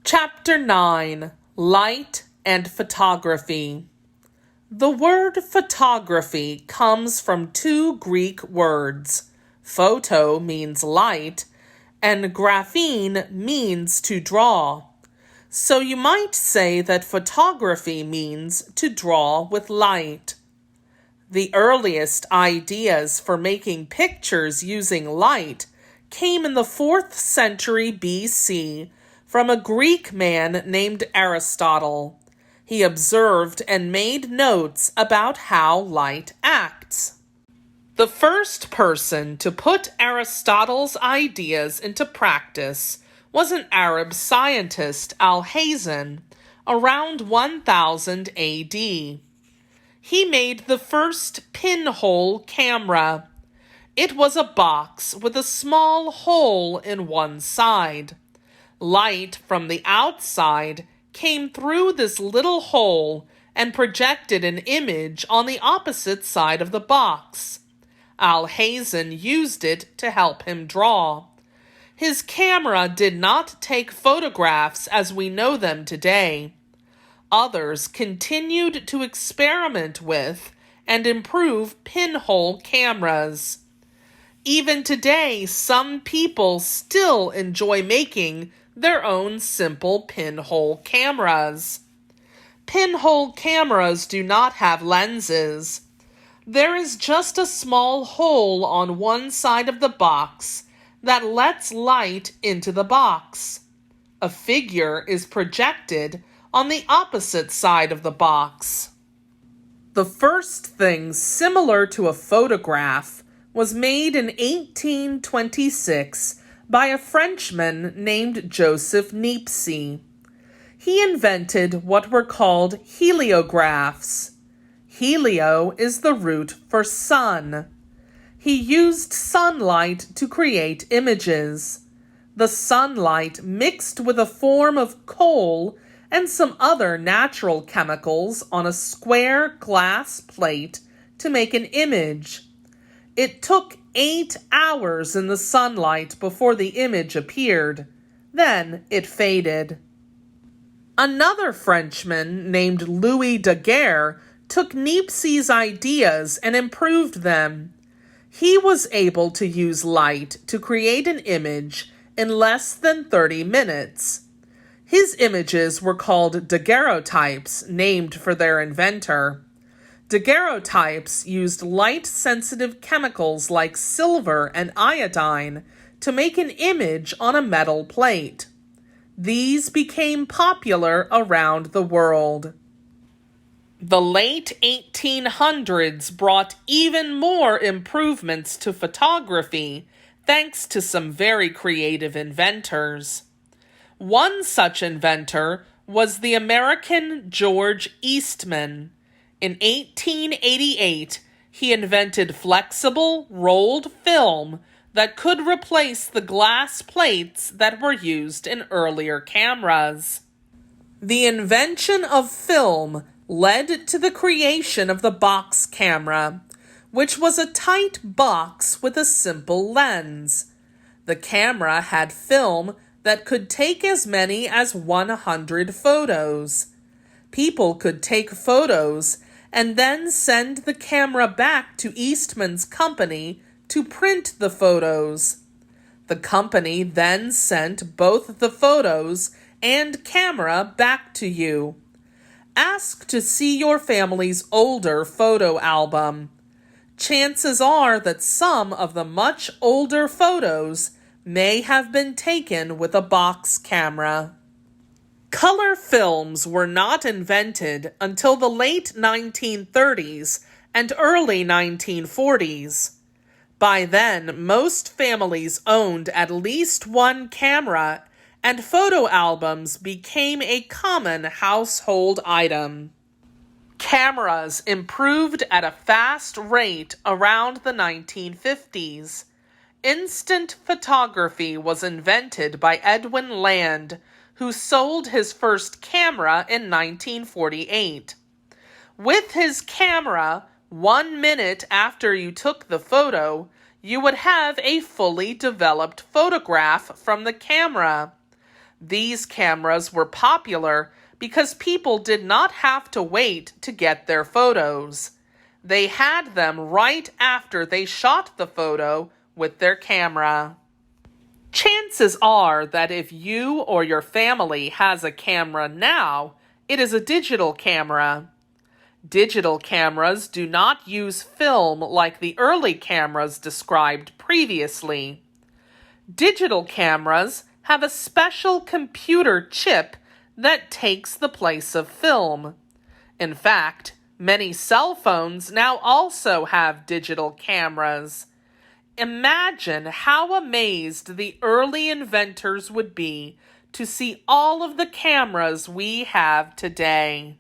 Chapter 9, Light and Photography. The word photography comes from two Greek words. Photo means light, and graphene means to draw. So you might say that photography means to draw with light. The earliest ideas for making pictures using light came in the 4th century BC from a Greek man named Aristotle. He observed and made notes about how light acts. The first person to put Aristotle's ideas into practice was an Arab scientist, Alhazen, around 1000 AD. He made the first pinhole camera. It was a box with a small hole in one side. Light from the outside came through this little hole and projected an image on the opposite side of the box. Alhazen used it to help him draw. His camera did not take photographs as we know them today. Others continued to experiment with and improve pinhole cameras. Even today, some people still enjoy making their own simple pinhole cameras. Pinhole cameras do not have lenses. There is just a small hole on one side of the box that lets light into the box. A figure is projected on the opposite side of the box. The first thing similar to a photograph was made in 1826 by a Frenchman named Joseph Niepce. He invented what were called heliographs. Helio is the root for sun. He used sunlight to create images. The sunlight mixed with a form of coal and some other natural chemicals on a square glass plate to make an image. It took 8 hours in the sunlight before the image appeared. Then it faded. Another Frenchman named Louis Daguerre took Niepce's ideas and improved them. He was able to use light to create an image in less than 30 minutes. His images were called Daguerrotypes, named for their inventor. Daguerrotypes used light-sensitive chemicals like silver and iodine to make an image on a metal plate. These became popular around the world. The late 1800s brought even more improvements to photography, thanks to some very creative inventors. One such inventor was the American George Eastman. In 1888, he invented flexible, rolled film that could replace the glass plates that were used in earlier cameras. The invention of film led to the creation of the box camera, which was a tight box with a simple lens. The camera had film that could take as many as 100 photos. People could take photos and then send the camera back to Eastman's company to print the photos. The company then sent both the photos and camera back to you. Ask to see your family's older photo album. Chances are that some of the much older photos may have been taken with a box camera. Color films were not invented until the late 1930s and early 1940s. By then, most families owned at least one camera, and photo albums became a common household item. Cameras improved at a fast rate around the 1950s. Instant photography was invented by Edwin Land, who sold his first camera in 1948. With his camera, 1 minute after you took the photo, you would have a fully developed photograph from the camera. These cameras were popular because people did not have to wait to get their photos. They had them right after they shot the photo with their camera. Chances are that if you or your family has a camera now, it is a digital camera. Digital cameras do not use film like the early cameras described previously. Digital cameras have a special computer chip that takes the place of film. In fact, many cell phones now also have digital cameras. Imagine how amazed the early inventors would be to see all of the cameras we have today.